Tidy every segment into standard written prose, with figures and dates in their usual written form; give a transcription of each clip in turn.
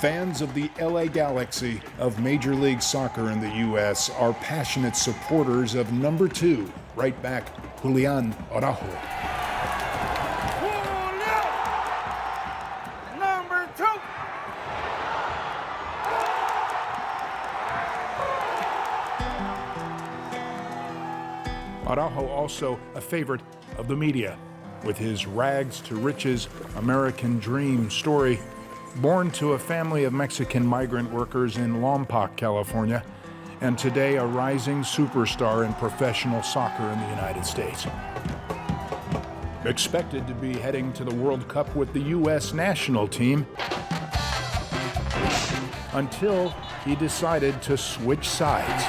Fans of the LA Galaxy of Major League Soccer in the U.S. are passionate supporters of number 2, right back Julian Araujo. Number 2. Araujo also a favorite of the media, with his rags to riches American dream story. Born to a family of Mexican migrant workers in Lompoc, California, and today a rising superstar in professional soccer in the United States. Expected to be heading to the World Cup with the U.S. national team until he decided to switch sides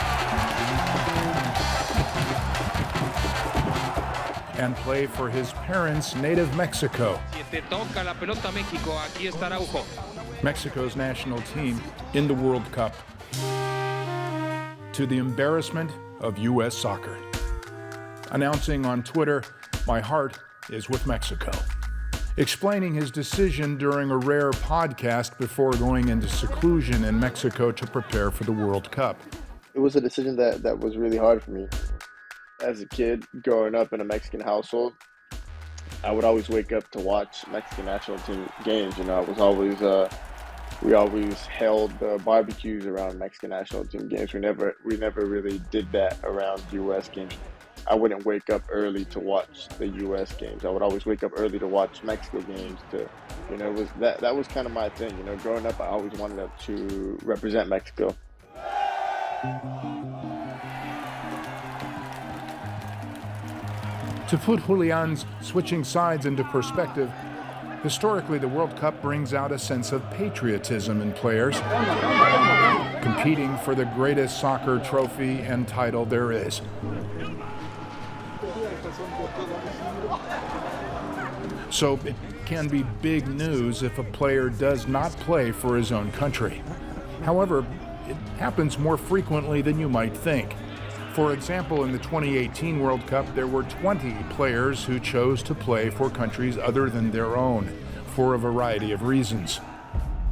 and play for his parents' native Mexico. Mexico's national team in the World Cup, to the embarrassment of U.S. soccer. Announcing on Twitter, "My heart is with Mexico." Explaining his decision during a rare podcast before going into seclusion in Mexico to prepare for the World Cup. It was a decision that was really hard for me. As a kid, growing up in a Mexican household, I would always wake up to watch Mexican national team games. You know, it was always we always held barbecues around Mexican national team games. We never really did that around U.S. games. I wouldn't wake up early to watch the U.S. games. I would always wake up early to watch Mexico games. It was that was kind of my thing. You know, growing up, I always wanted to represent Mexico. To put Julian's switching sides into perspective, historically the World Cup brings out a sense of patriotism in players, competing for the greatest soccer trophy and title there is. So it can be big news if a player does not play for his own country. However, it happens more frequently than you might think. For example, in the 2018 World Cup, there were 20 players who chose to play for countries other than their own, for a variety of reasons.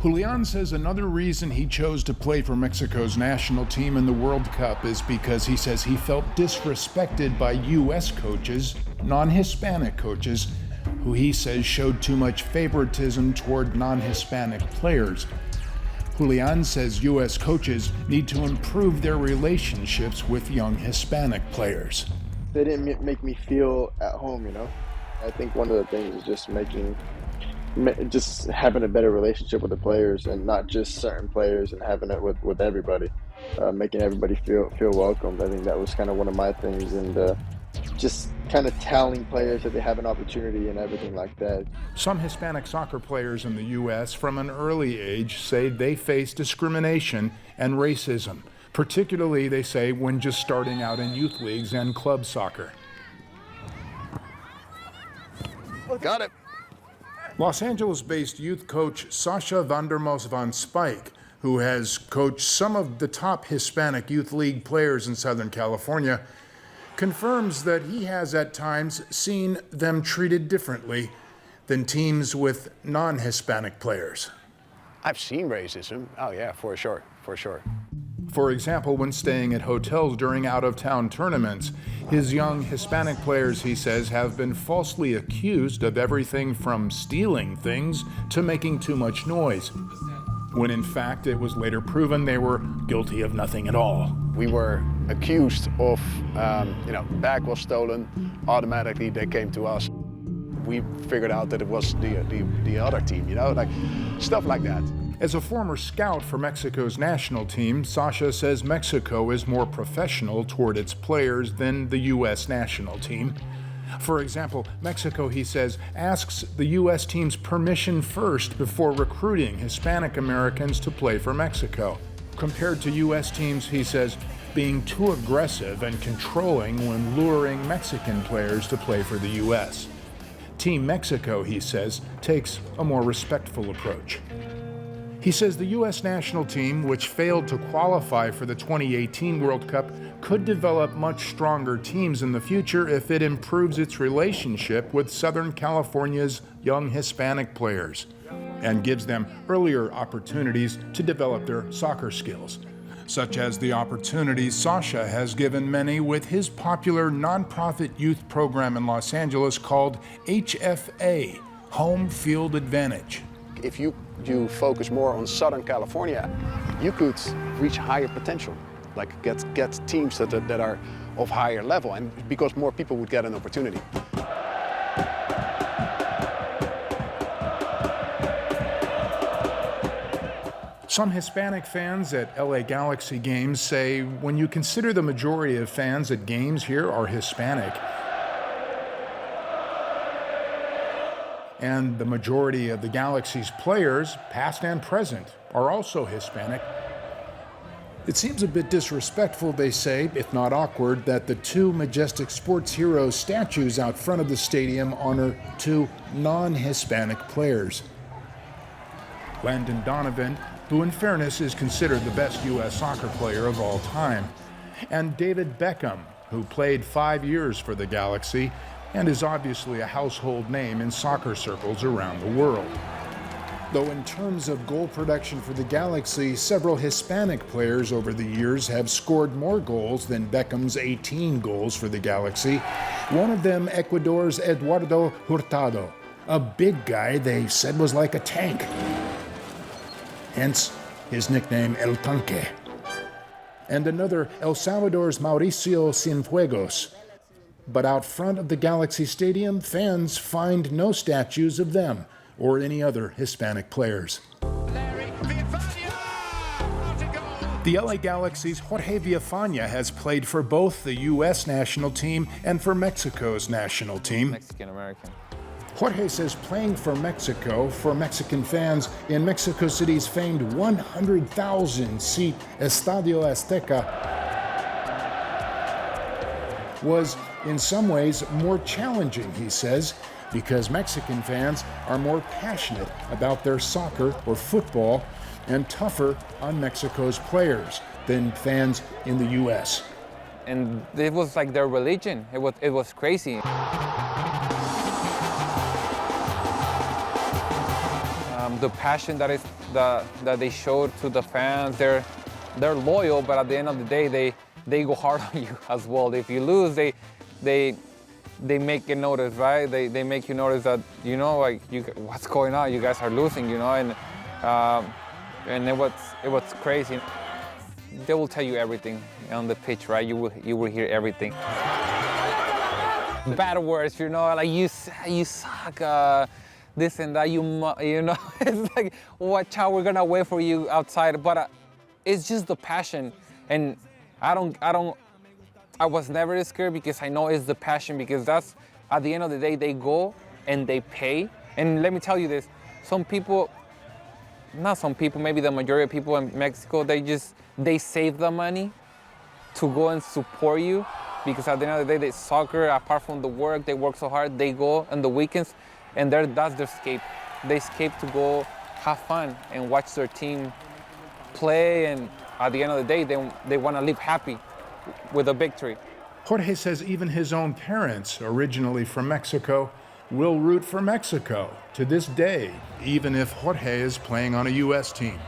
Julian says another reason he chose to play for Mexico's national team in the World Cup is because he says he felt disrespected by U.S. coaches, non-Hispanic coaches, who he says showed too much favoritism toward non-Hispanic players. Julian says U.S. coaches need to improve their relationships with young Hispanic players. They didn't make me feel at home, you know. I think one of the things is just having a better relationship with the players, and not just certain players, and having it with everybody, making everybody feel welcomed. I think that was kind of one of my things, and just kind of telling players that they have an opportunity and everything like that. Some Hispanic soccer players in the U.S. from an early age say they face discrimination and racism, particularly, they say, when just starting out in youth leagues and club soccer. Got it. Los Angeles-based youth coach Sasha Vandermos van Spijk, who has coached some of the top Hispanic youth league players in Southern California, confirms that he has at times seen them treated differently than teams with non-Hispanic players. I've seen racism. Oh yeah, for sure. For example, when staying at hotels during out-of-town tournaments, his young Hispanic players, he says, have been falsely accused of everything from stealing things to making too much noise, when in fact it was later proven they were guilty of nothing at all. We were accused of, bag was stolen. Automatically they came to us. We figured out that it was the other team, like stuff like that. As a former scout for Mexico's national team, Sasha says Mexico is more professional toward its players than the U.S. national team. For example, Mexico, he says, asks the U.S. team's permission first before recruiting Hispanic Americans to play for Mexico, compared to U.S. teams, he says, being too aggressive and controlling when luring Mexican players to play for the U.S. Team Mexico, he says, takes a more respectful approach. He says the U.S. national team, which failed to qualify for the 2018 World Cup, could develop much stronger teams in the future if it improves its relationship with Southern California's young Hispanic players. and gives them earlier opportunities to develop their soccer skills, such as the opportunities Sasha has given many with his popular nonprofit youth program in Los Angeles called HFA, Home Field Advantage. If you focus more on Southern California, you could reach higher potential, like get teams that are of higher level, and because more people would get an opportunity. Some Hispanic fans at LA Galaxy games say when you consider the majority of fans at games here are Hispanic, and the majority of the Galaxy's players, past and present, are also Hispanic, it seems a bit disrespectful, they say, if not awkward, that the two majestic sports heroes statues out front of the stadium honor two non-Hispanic players. Landon Donovan, who in fairness is considered the best U.S. soccer player of all time, and David Beckham, who played 5 years for the Galaxy and is obviously a household name in soccer circles around the world. Though in terms of goal production for the Galaxy, several Hispanic players over the years have scored more goals than Beckham's 18 goals for the Galaxy. One of them, Ecuador's Eduardo Hurtado, a big guy they said was like a tank. Hence his nickname El Tanque. And another, El Salvador's Mauricio Cienfuegos. But out front of the Galaxy Stadium, fans find no statues of them or any other Hispanic players. The LA Galaxy's Jorge Villafaña has played for both the U.S. national team and for Mexico's national team. Mexican-American. Jorge says playing for Mexico, for Mexican fans in Mexico City's famed 100,000-seat Estadio Azteca, was in some ways more challenging, he says, because Mexican fans are more passionate about their soccer or football and tougher on Mexico's players than fans in the U.S. And it was like their religion. It was crazy. The passion that they showed to the fans, they're loyal, but at the end of the day, they go hard on you as well. If you lose, they make you notice, right? They make you notice that, you know, like, what's going on? You guys are losing, you know, and it was crazy. They will tell you everything on the pitch, right? You will hear everything. Bad words, you know, like you suck, this and that, you know. It's like, watch out, we're gonna wait for you outside. But it's just the passion, and I was never scared because I know it's the passion, because that's, at the end of the day, they go and they pay. And let me tell you this, maybe the majority of people in Mexico, they save the money to go and support you, because at the end of the day, soccer, apart from the work, they work so hard, they go on the weekends, and that's their escape. They escape to go have fun and watch their team play, and at the end of the day, they want to live happy with a victory. Jorge says even his own parents, originally from Mexico, will root for Mexico to this day, even if Jorge is playing on a U.S. team.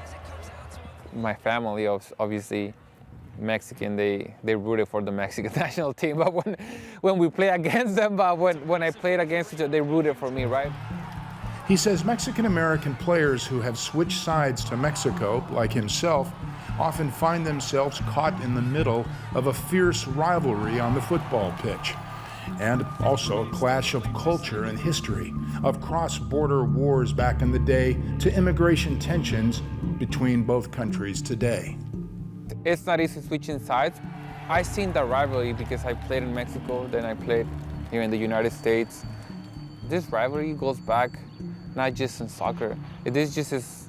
My family, obviously Mexican, they rooted for the Mexican national team, but when we play against them, but when I played against each other, they rooted for me, right? He says Mexican-American players who have switched sides to Mexico, like himself, often find themselves caught in the middle of a fierce rivalry on the football pitch, and also a clash of culture and history, of cross-border wars back in the day to immigration tensions between both countries today. It's not easy switching sides. I've seen the rivalry because I played in Mexico, then I played here in the United States. This rivalry goes back not just in soccer. This just is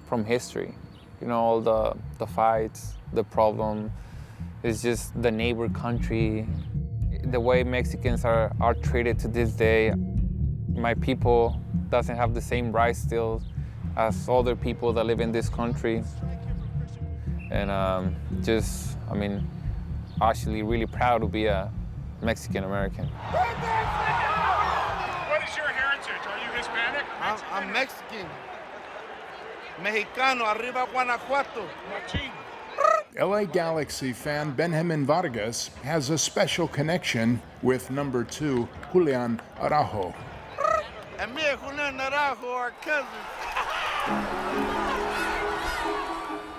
from history. You know, all the fights, the problem, it's just the neighbor country, the way Mexicans are treated to this day. My people doesn't have the same rights still as other people that live in this country. And actually really proud to be a Mexican-American. What is your heritage? Are you Hispanic? I'm Mexican. Mexicano, arriba Guanajuato. LA Galaxy fan Benjamin Vargas has a special connection with number 2, Julian Araujo. And me and Julian Araujo are cousins.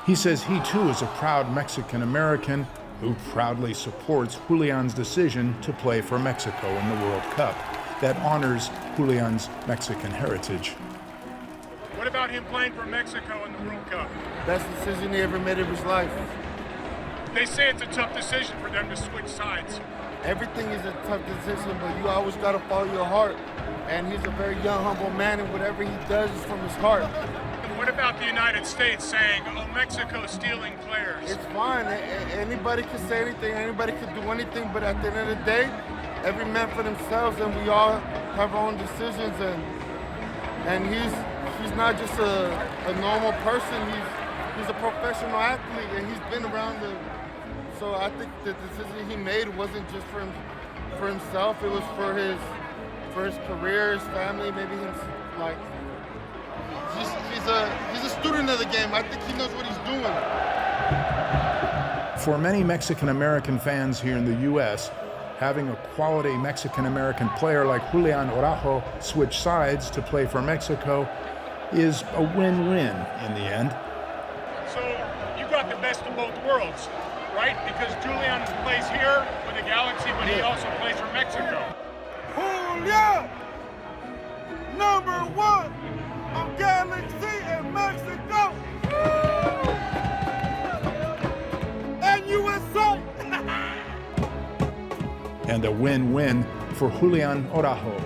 He says he too is a proud Mexican American who proudly supports Julian's decision to play for Mexico in the World Cup that honors Julian's Mexican heritage. What about him playing for Mexico in the World Cup? Best decision he ever made of his life. They say it's a tough decision for them to switch sides. Everything is a tough decision, but you always got to follow your heart. And he's a very young, humble man, and whatever he does is from his heart. What about the United States saying, oh, Mexico's stealing players? It's fine. Anybody can say anything. Anybody can do anything. But at the end of the day, every man for themselves, and we all have our own decisions. And he's not just a normal person. He's a professional athlete, and he's been around the. So I think the decision he made wasn't just for himself. It was for his career, his family, maybe him. Like he's a student of the game. I think he knows what he's doing. For many Mexican American fans here in the U.S., having a quality Mexican American player like Julian Araujo switch sides to play for Mexico is a win-win in the end. So you got the best of both worlds, right? Because Julian plays here with the Galaxy, but he also plays for Mexico. Julian, number 1 of Galaxy in Mexico. And USA. And a win-win for Julian Araujo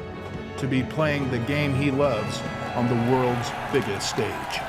to be playing the game he loves on the world's biggest stage.